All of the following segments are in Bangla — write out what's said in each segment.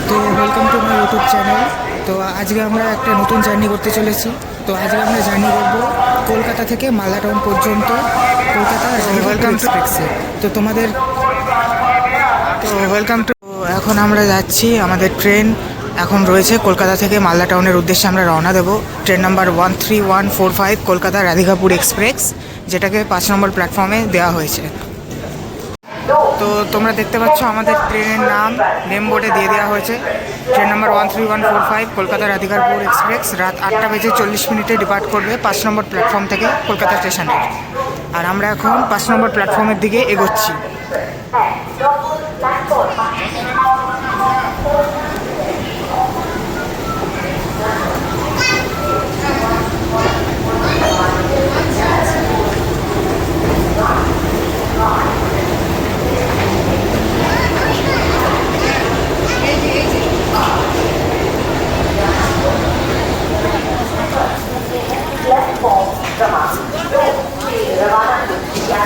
তো welcome to my YouTube channel. তো আজকে আমরা একটা নতুন জার্নি করতে চলেছি। তো আজকে আমরা জার্নি করব কলকাতা থেকে মালদা টাউন পর্যন্ত, কলকাতা ওয়েলকাম টু এক্সপ্রেসে। তো তোমাদের ওয়েলকাম টু। এখন আমরা যাচ্ছি, আমাদের ট্রেন এখন রয়েছে কলকাতা থেকে মালদা টাউনের উদ্দেশ্যে আমরা রওনা দেব। Train number 13145 Kolkata Radhikapur express, যেটাকে 5 নম্বর প্ল্যাটফর্মে দেওয়া হয়েছে। তো তোমরা দেখতে পাচ্ছ আমাদের ট্রেনের নাম নেম বোর্ডে দিয়ে দেওয়া হয়েছে। Train number 13145 Kolkata Radhikapur express রাত 8:40 ডিপার্ট করবে 5 নম্বর প্ল্যাটফর্ম থেকে কলকাতা স্টেশনে। আর আমরা এখন 5 নম্বর প্ল্যাটফর্মের দিকে এগোচ্ছি।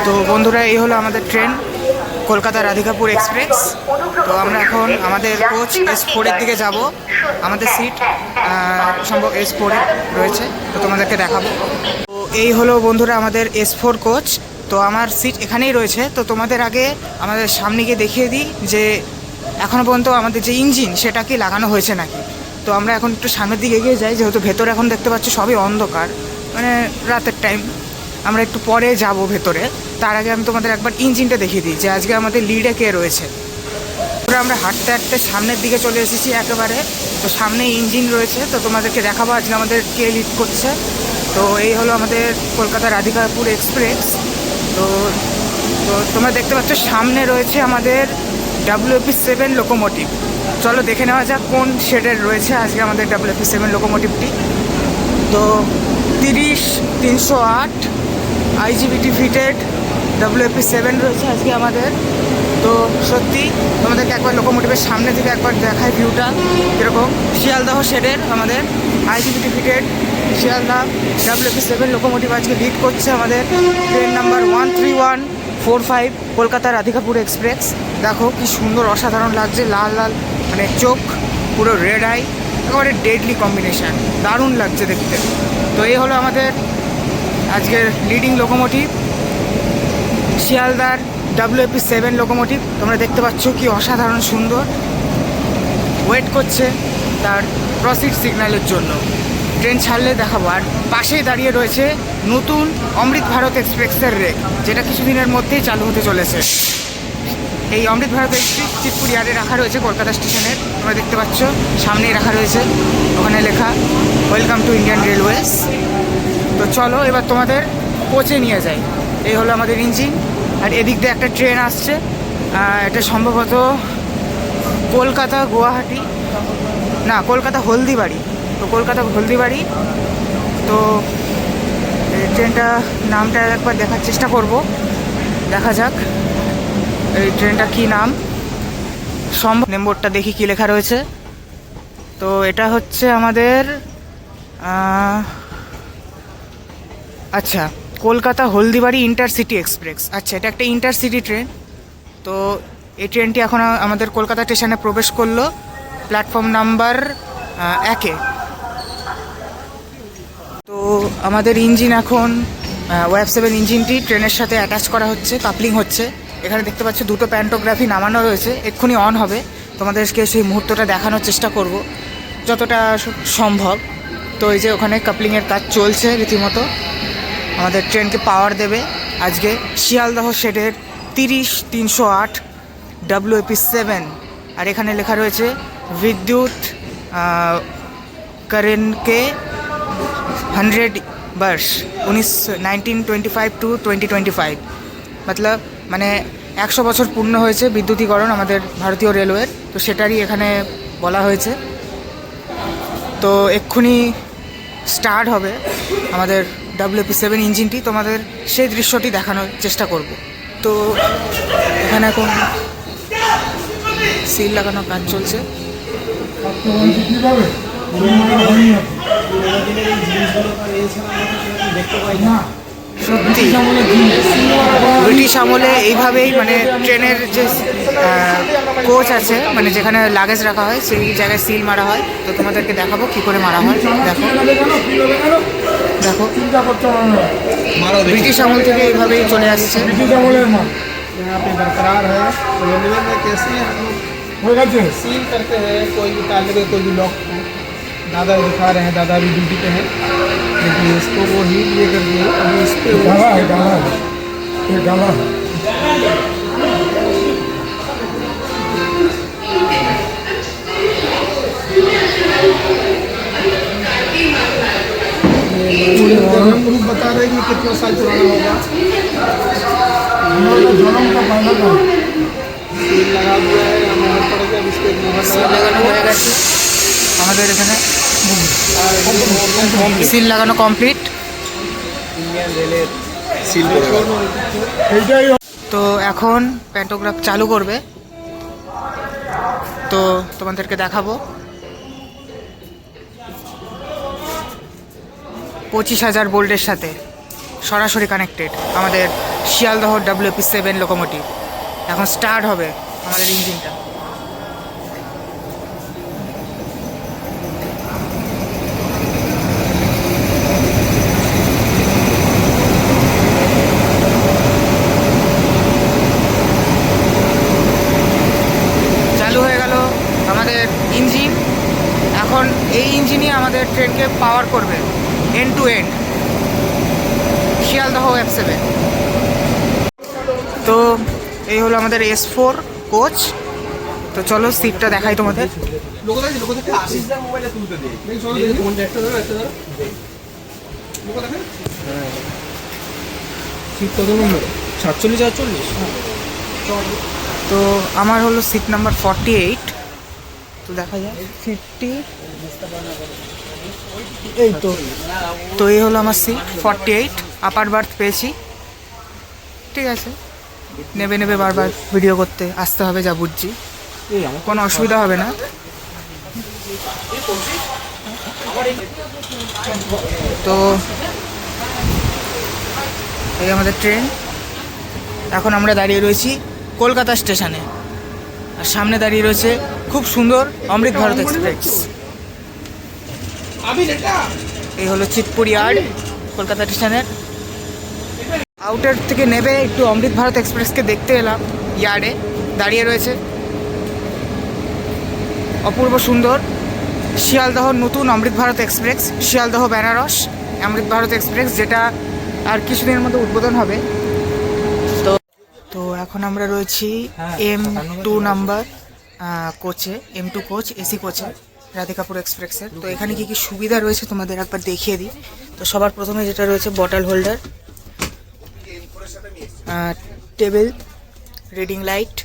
তো বন্ধুরা, এই হলো আমাদের ট্রেন কলকাতা রাধিকাপুর এক্সপ্রেস। তো আমরা এখন আমাদের কোচ S4-এর দিকে যাব। আমাদের সিট সম্ভব S4-এ রয়েছে, তো তোমাদেরকে দেখাবো। তো এই হলো বন্ধুরা আমাদের S4 কোচ। তো আমার সিট এখানেই রয়েছে। তো তোমাদের আগে আমাদের সামনে গিয়ে দেখিয়ে দিই যে এখনও পর্যন্ত আমাদের যে ইঞ্জিন সেটা কি লাগানো হয়েছে নাকি। তো আমরা এখন একটু সামনের দিকে এগিয়ে যাই, যেহেতু ভেতরে এখন দেখতে পাচ্ছি সবই অন্ধকার, মানে রাতের টাইম। আমরা একটু পরে যাব ভেতরে, তার আগে আমি তোমাদের একবার ইঞ্জিনটা দেখিয়ে দিই যে আজকে আমাদের লিডে কে রয়েছে। আমরা হাঁটতে হাঁটতে সামনের দিকে চলে এসেছি একেবারে। তো সামনে ইঞ্জিন রয়েছে, তো তোমাদেরকে দেখাবো আজকে আমাদের কে লিড করছে। তো এই হলো আমাদের কলকাতা রাধিকাপুর এক্সপ্রেস। তো তো তোমরা দেখতে পাচ্ছ সামনে রয়েছে আমাদের WP7 লোকোমোটিভ। চলো দেখে নেওয়া যাক কোন শেডের রয়েছে আজকে আমাদের WP7 লোকোমোটিভটি। তো 30-308 IGBT ফিটেড WP7 রয়েছে আজকে আমাদের। তো সত্যি তোমাদেরকে একবার লোকোমোটিভের সামনে থেকে একবার দেখায় ভিউটা কীরকম। শিয়ালদাহ শেডের আমাদের IGBT fitted Sealdah WP7 locomotive আজকে লিড করছে আমাদের train number 13145 Kolkata Radhikapur express. দেখো কি সুন্দর, অসাধারণ লাগছে, লাল লাল মানে চোখ, পুরো রেড আই, একেবারে ডেডলি কম্বিনেশান, দারুণ লাগছে দেখতে। তো এই হলো আমাদের আজকের লিডিং লোকোমোটিভ শিয়ালদার WP7 লোকোমোটিভ। তোমরা দেখতে পাচ্ছ কি অসাধারণ সুন্দর, ওয়েট করছে তার প্রসিড সিগন্যালের জন্য। ট্রেন ছাড়লে দেখাবো। আর পাশেই দাঁড়িয়ে রয়েছে নতুন অমৃত ভারত এক্সপ্রেসের রেক, যেটা কিছুদিনের মধ্যেই চালু হতে চলেছে। এই অমৃত ভারত এক্সপ্রেস চিতপুর ইয়ার্ডে রাখা রয়েছে কলকাতা স্টেশনের। তোমরা দেখতে পাচ্ছ সামনেই রাখা রয়েছে, ওখানে লেখা ওয়েলকাম টু ইন্ডিয়ান রেলওয়েজ। তো চলো এবার তোমাদের কোচে নিয়ে যাই। এই হলো আমাদের ইঞ্জিন। আর এদিক দিয়ে একটা ট্রেন আসছে, এটা সম্ভবত কলকাতা গুয়াহাটি, না কলকাতা হলদিবাড়ি। তো কলকাতা হলদিবাড়ি। তো এই ট্রেনটা নামটা একবার দেখার চেষ্টা করব, দেখা যাক এই ট্রেনটা কি নাম। সম্ভব নম্বরটা দেখি কি লেখা রয়েছে। তো এটা হচ্ছে আমাদের আচ্ছা কলকাতা হলদিবাড়ি ইন্টারসিটি এক্সপ্রেস। আচ্ছা, এটা একটা ইন্টারসিটি ট্রেন। তো এই ট্রেনটি এখন আমাদের কলকাতা স্টেশনে প্রবেশ করলো প্ল্যাটফর্ম নাম্বার 1-এ। তো আমাদের ইঞ্জিন এখন WF7 ইঞ্জিনটি ট্রেনের সাথে অ্যাটাচ করা হচ্ছে, কাপলিং হচ্ছে। এখানে দেখতে পাচ্ছ দুটো প্যান্টোগ্রাফি নামানো রয়েছে, এক্ষুনি অন হবে। তোমাদেরকে সেই মুহূর্তটা দেখানোর চেষ্টা করব যতটা সম্ভব। তো এই যে ওখানে কাপলিংয়ের কাজ চলছে রীতিমতো, আমাদের ট্রেনকে পাওয়ার দেবে আজকে শিয়ালদহ শেডের 30-308 WP7। আর এখানে লেখা রয়েছে বিদ্যুৎ করেনকে 100 वर्ष 1925 to 2025, মতলব মানে 100 বছর পূর্ণ হয়েছে বিদ্যুতীকরণ আমাদের ভারতীয় রেলওয়ের। তো সেটারই এখানে বলা হয়েছে। তো এক্ষুনি স্টার্ট হবে আমাদের WP7 ইঞ্জিনটি, তোমাদের সেই দৃশ্যটি দেখানোর চেষ্টা করব। তো এখানে এখন সিল লাগানোর কাজ চলছে। সত্যি ব্রিটিশ আমলে এইভাবেই মানে ট্রেনের যে কোচ আছে মানে যেখানে লাগেজ রাখা হয় সেই জায়গায় সিল মারা হয়। তো তোমাদেরকে দেখাবো কী করে মারা হয়। দেখো দেখো ব্রিটিশ আমল থেকে এইভাবেই চলে আসছে। यहाँ पे बरकरार है। रेलवे में कैसे हम लोग सील करते हैं, कोई भी ताले पे कोई भी लॉक को। दादा दिखा रहे हैं, दादा भी ड्यूटी पे हैं, लेकिन इसको वो हीट ये कर दिए। अभी इस पे डाला है, ये डाला है। ग्रुप बता रहे हैं कि कितना साल पुराना होगा। सील लगा दिया है, हमें पड़ेगा इस पे সিল লাগানো হয়ে গেছে আমাদের এখানে, সিল লাগানো কমপ্লিট। তো এখন প্যান্টোগ্রাফ চালু করবে, তো তোমাদেরকে দেখাবো। 25,000 ভোল্টের সাথে সরাসরি কানেক্টেড আমাদের শিয়ালদহ WP7 লোকোমোটিভ। এখন স্টার্ট হবে আমাদের ইঞ্জিনটা। চালু হয়ে গেল আমাদের ইঞ্জিন। এখন এই ইঞ্জিনই আমাদের ট্রেনকে পাওয়ার করবে and two and Sealdah F7। তো এই হলো আমাদের S4 কোচ। তো চলো সিটটা দেখাই তোমাদের। তো আমার হলো সিট নাম্বার 48। তো দেখা যায় 50, এই তো। তো এই হলো আমার সিট 48, আপার বার্থ পেয়েছি। ঠিক আছে, নেবে নেবে বারবার ভিডিও করতে আসতে হবে যা বুঝছি, কোনো অসুবিধা হবে না। তো এই আমাদের ট্রেন। এখন আমরা দাঁড়িয়ে রয়েছি কলকাতা স্টেশনে, আর সামনে দাঁড়িয়ে রয়েছে খুব সুন্দর অমৃত ভারত এক্সপ্রেস। এই হলো চিতপুর ইয়ার্ড কলকাতা স্টেশনের। আউটার থেকে নেবে একটু অমৃত ভারত এক্সপ্রেসকে দেখতে এলাম। ইয়ার্ডে দাঁড়িয়ে রয়েছে, অপূর্ব সুন্দর। শিয়ালদহ নতুন অমৃত ভারত এক্সপ্রেস, শিয়ালদহ বেনারস অমৃত ভারত এক্সপ্রেস, যেটা আর কিছুদিনের মধ্যে উদ্বোধন হবে। তো এখন আমরা রয়েছি M2 নাম্বার কোচে, M2 কোচ, এসি কোচে রাধিকাপুর এক্সপ্রেসের। তো এখানে কী কী সুবিধা রয়েছে তোমাদের একবার দেখিয়ে দিই। তো সবার প্রথমে যেটা রয়েছে bottle holder, table, reading light,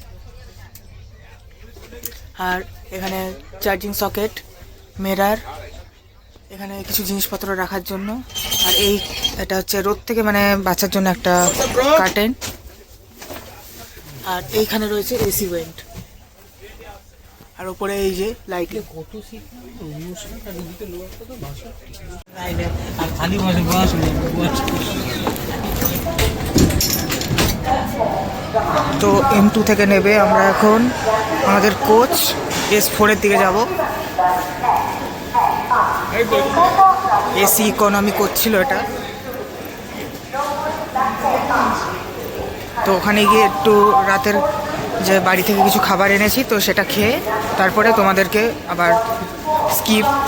আর এখানে চার্জিং সকেট, মিরর, এখানে কিছু জিনিসপত্র রাখার জন্য। আর এটা হচ্ছে রোদ থেকে মানে বাঁচার জন্য একটা কার্টেন। আর এইখানে রয়েছে এসি ওয়েন্ট, আর উপরে এই যে লাইট। তো M2 থেকে নেবে আমরা এখন আমাদের কোচ S4 এর দিকে যাব। এসি ইকোনমি কোচ ছিল এটা। তো ওখানে গিয়ে একটু রাতের যে বাড়ি থেকে কিছু খাবার এনেছি, তো সেটা খেয়ে তারপরে তোমাদেরকে আবার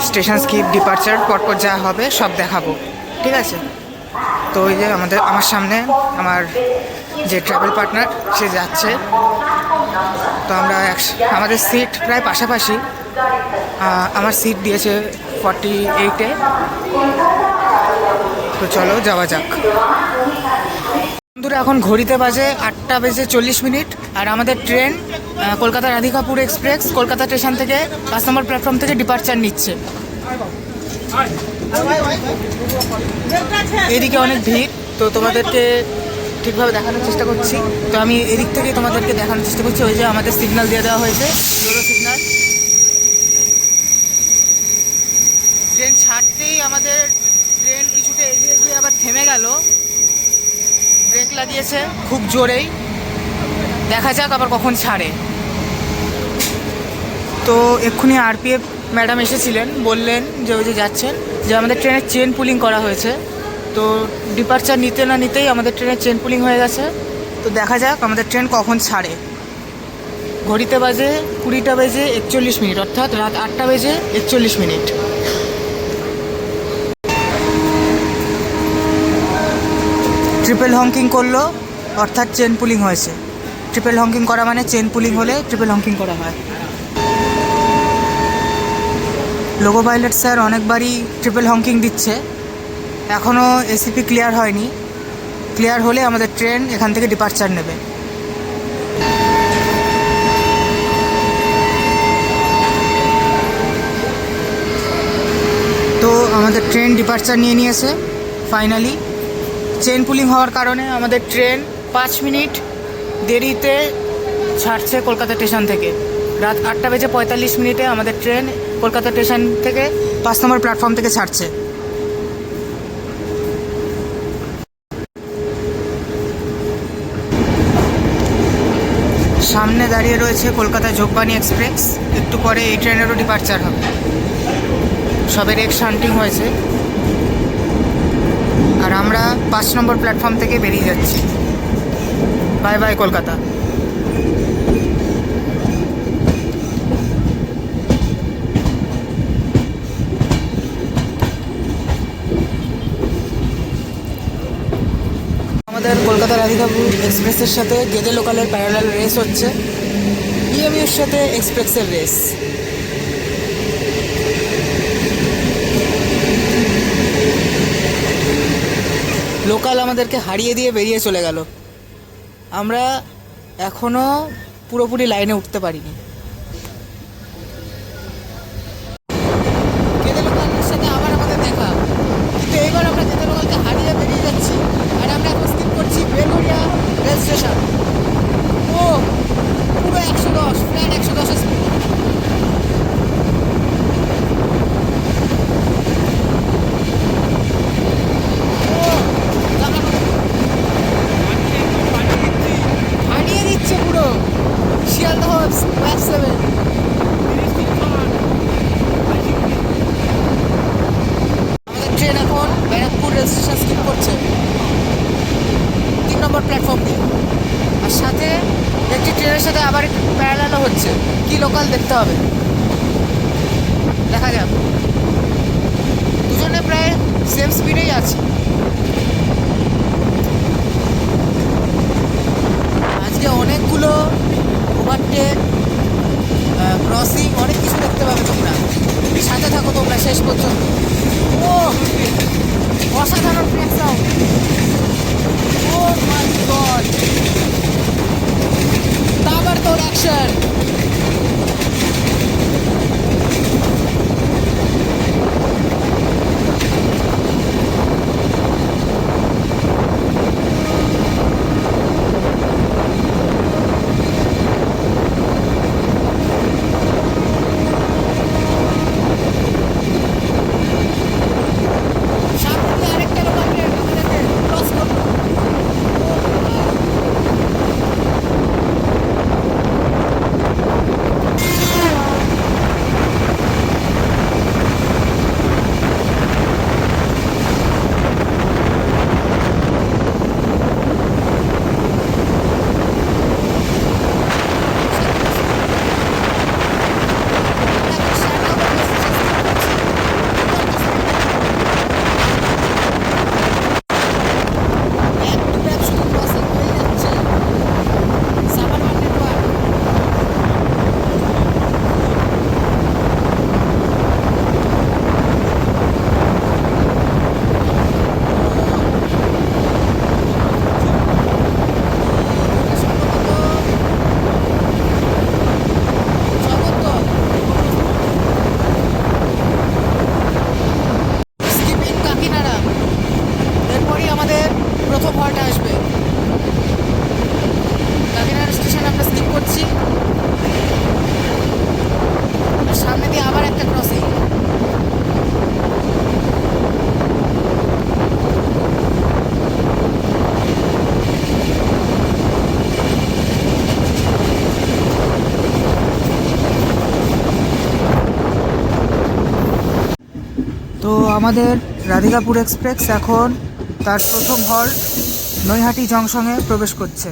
স্টেশন স্কিপ ডিপার্চার পরপর যা হবে সব দেখাবো। ঠিক আছে, তো ওই যে আমার সামনে আমার যে ট্রাভেল পার্টনার সে যাচ্ছে। তো আমরা আমাদের সিট প্রায় পাশাপাশি। আমার সিট দিয়েছে 48-এ। তো চলো যাওয়া যাক। বন্ধুরা এখন ঘড়িতে বাজে 8:40, আর আমাদের train Kolkata Radhikapur express Kolkata station থেকে 5 নম্বর প্ল্যাটফর্ম থেকে ডিপার্চার নিচ্ছে। এদিকে অনেক ভিড়, তো তোমাদেরকে ঠিকভাবে দেখানোর চেষ্টা করছি। তো আমি এদিক থেকে তোমাদেরকে দেখানোর চেষ্টা করছি। ওই যে আমাদের সিগন্যাল দিয়ে দেওয়া হয়েছে, ইয়েলো সিগন্যাল। ট্রেন ছাড়তেই আমাদের ট্রেন কিছুটা এগিয়ে গিয়ে আবার থেমে গেল। দেখা যাক আবার কখন ছাড়ে। তো এক্ষুনি আরপিএফ ম্যাডাম এসেছিলেন, বললেন যে ওই যে যাচ্ছেন, যে আমাদের ট্রেনের চেন পুলিং করা হয়েছে। তো ডিপারচার নিতে না নিতেই আমাদের ট্রেনের চেন পুলিং হয়ে গেছে। তো দেখা যাক আমাদের ট্রেন কখন ছাড়ে। ঘড়িতে বাজে 20টা বেজে 41 মিনিট, অর্থাৎ রাত 8টা বেজে 41 মিনিট। ট্রিপল হংকিং করলো, অর্থাৎ চেন পুলিং হয়েছে। ট্রিপল হংকিং করা মানে চেন পুলিং হলে ট্রিপল হংকিং করা হয়। লোগো পাইলট স্যার অনেকবারই ট্রিপল হংকিং দিচ্ছে, এখনও এসিপি ক্লিয়ার হয়নি। ক্লিয়ার হলে আমাদের ট্রেন এখান থেকে ডিপারচার নেবে। তো আমাদের ট্রেন ডিপারচার নিয়ে নিয়েছে ফাইনালি। চেন পুলিং হওয়ার কারণে আমাদের ট্রেন 5 মিনিট দেরিতে ছাড়ছে কলকাতা স্টেশন থেকে। রাত 8টা বেজে 45 মিনিটে আমাদের ট্রেন কলকাতা স্টেশন থেকে 5 নম্বর প্ল্যাটফর্ম থেকে ছাড়ছে। সামনে দাঁড়িয়ে রয়েছে কলকাতা যোগবাণী এক্সপ্রেস, একটু পরে এই ট্রেনেরও ডিপারচার হবে। সবে রেক শান্টিং হয়েছে আর আমরা 5 নম্বর প্ল্যাটফর্ম থেকে বেরিয়ে যাচ্ছি। Bye bye Kolkata. আমাদের কলকাতা রাধিকাপুর এক্সপ্রেসের সাথে গেদে লোকালের প্যারালাল রেস হচ্ছে, ইএমইউর সাথে এক্সপ্রেসের রেস। লোকাল আমাদেরকে হারিয়ে দিয়ে বেরিয়ে চলে গেল। আমরা এখনও পুরোপুরি লাইনে উঠতে পারিনি। গেদে লোকালের সাথে আবার আমাদের দেখা, কিন্তু এইবার আমরা গেদে লোকালকে হারিয়ে বেরিয়ে যাচ্ছি। আর আমরা এখন স্কিপ করছি বেলুড়িয়া রেল স্টেশন। ও পুরো 110, ফ্ল্যাট 110 স্পিড। হারিয়ে দিচ্ছে পুরো শিয়ালদহ ম্যাপ 7। আমাদের ট্রেন এখন ব্যারাকপুর রেল স্টেশন স্কিপ করছে 3 নম্বর প্ল্যাটফর্ম দিয়ে। আর সাথে একটি ট্রেনের সাথে আবার একটু প্যারালালও হচ্ছে। কি লোকাল দেখতে হবে, দেখা যাক। দুজনে প্রায় সেম স্পিডেই আছি। আজকে অনেকগুলো ওভারটেক, ক্রসিং, অনেক কিছু দেখতে পাবে তোমরা। সাথে থাকো তোমরা শেষ পর্যন্ত। ও অসাধারণ ব্রেক সাউন্ড। ও মাই গড, তাবড়তোড় অ্যাকশন। তো আমাদের রাধিকাপুর এক্সপ্রেস এখন তার প্রথম হল্ট নৈহাটি জংশনে প্রবেশ করছে।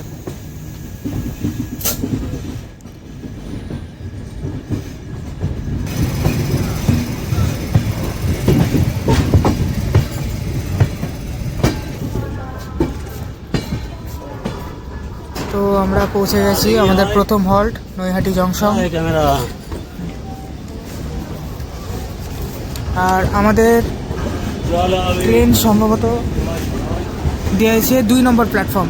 তো আমরা পৌঁছে গেছি আমাদের প্রথম হল্ট নৈহাটি জংশন। আর আমাদের ট্রেন সম্ভবত দিয়েছে 2 নম্বর প্ল্যাটফর্ম।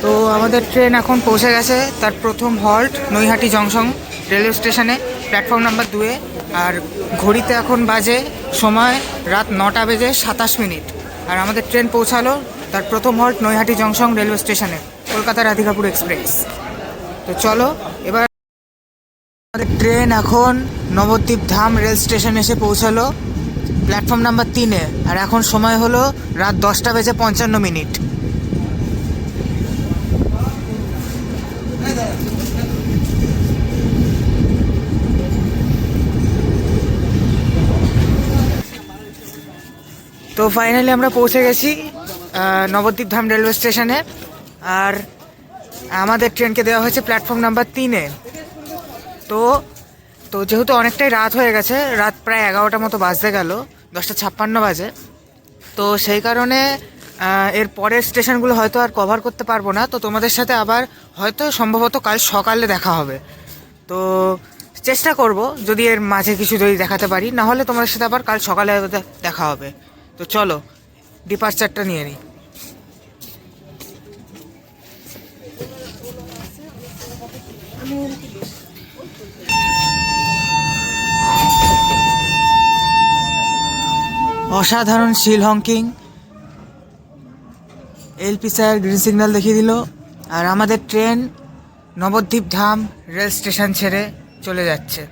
তো আমাদের ট্রেন এখন পৌঁছে গেছে তার প্রথম হল্ট নৈহাটি জংশন রেলওয়ে স্টেশনে, প্ল্যাটফর্ম নাম্বার 2-এ। আর ঘড়িতে এখন বাজে সময় রাত 9:27। আর আমাদের ট্রেন পৌঁছালো তার প্রথম হল্ট নৈহাটি জংশন রেলওয়ে স্টেশনে, কলকাতা রাধিকাপুর এক্সপ্রেস। তো চলো এবার আমাদের ট্রেন এখন নবদ্বীপ ধাম রেল স্টেশন এসে পৌঁছালো প্ল্যাটফর্ম নাম্বার 3-এ। আর এখন সময় হলো রাত 10:55। তো ফাইনালি আমরা পৌঁছে গেছি নবদ্বীপ ধাম রেলওয়ে স্টেশনে। আর আমাদের ট্রেনকে দেওয়া হয়েছে প্ল্যাটফর্ম নাম্বার 3-এ। তো তো যেহেতু অনেকটাই রাত হয়ে গেছে, রাত প্রায় 11টা মতো বাজতে গেল, 10:56 বাজে। তো সেই কারণে এর পরের স্টেশনগুলো হয়তো আর কভার করতে পারবো না। তো তোমাদের সাথে আবার হয়তো সম্ভবত কাল সকালে দেখা হবে। তো চেষ্টা করব যদি এর মাঝে কিছু যদি দেখাতে পারি, না হলে তোমাদের সাথে আবার কাল সকালে দেখা হবে। তো চলো ডিপার্চারটা নিয়ে নিই। অসাধারণ শিল হংকিং, এলপি স্যার গ্রিন সিগন্যাল দেখিয়ে দিল। আর আমাদের ট্রেন নবদ্বীপ ধাম রেল স্টেশন ছেড়ে চলে যাচ্ছে।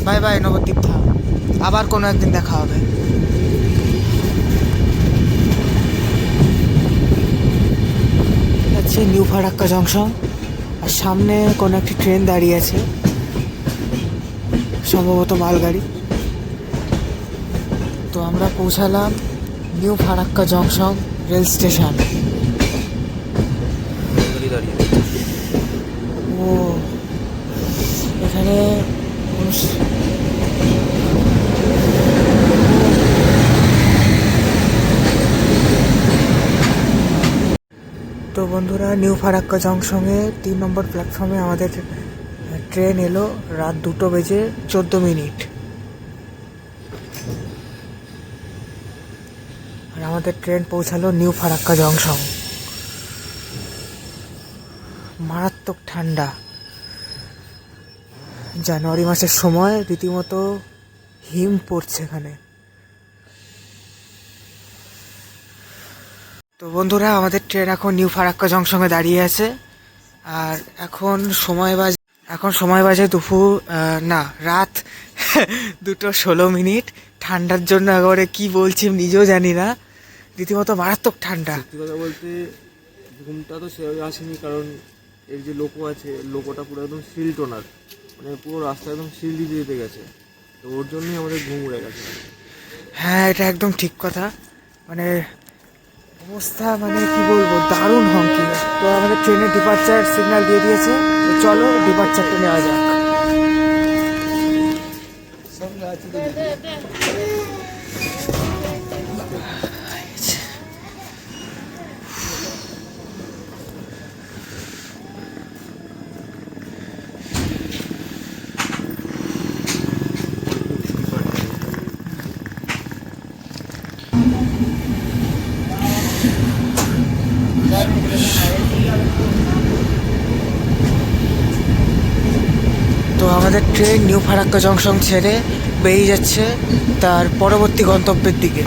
বাই বাই নবদ্বীপ ধাম, আবার কোনো একদিন দেখা হবে। হচ্ছে নিউ ফারাক্কা জংশন, আর সামনে কোনো একটি ট্রেন দাঁড়িয়ে আছে, সম্ভবত মালগাড়ি। তো আমরা পৌঁছালাম new Farakka junction rail station. ও এখানে তো বন্ধুরা, নিউ ফারাক্কা জংশনে 3 নম্বর প্ল্যাটফর্মে আমাদের ট্রেন এলো রাত 2:14। আর আমাদের ট্রেন পৌঁছালো নিউ ফারাক্কা জংশন। মারাত্মক ঠান্ডা, জানুয়ারি মাসের সময় রীতিমতো হিম পড়ছে এখানে। তো বন্ধুরা, আমাদের ট্রেন এখন নিউ ফারাক্কা জংশনে দাঁড়িয়ে আছে। আর এখন সময় বাজে দুপুর না রাত 2:16। ঠান্ডার জন্য একেবারে কি বলছি নিজেও জানি না, রীতিমতো মারাত্মক ঠান্ডা। সত্যি কথা বলতে ঘুমটা তো সেভাবে আসেনি, কারণ এর যে লোকো আছে, লোকোটা পুরো একদম শিল টোনার, মানে পুরো রাস্তা একদম শিল দিতে যেতে গেছে। তো ওর জন্যই আমাদের ঘুম উড়ে গেছে। হ্যাঁ, এটা একদম ঠিক কথা। মানে অবস্থা মানে কি বলবো, দারুণ হংকি। তো আমাদের ট্রেনের ডিপার্চার সিগন্যাল দিয়ে দিয়েছে। তো চলো ডিপার্চারটা নেওয়া যাক। তো আমাদের ট্রেন নিউ ফারাক্কা জংশন ছেড়ে বেরিয়ে যাচ্ছে তার পরবর্তী গন্তব্যের দিকে।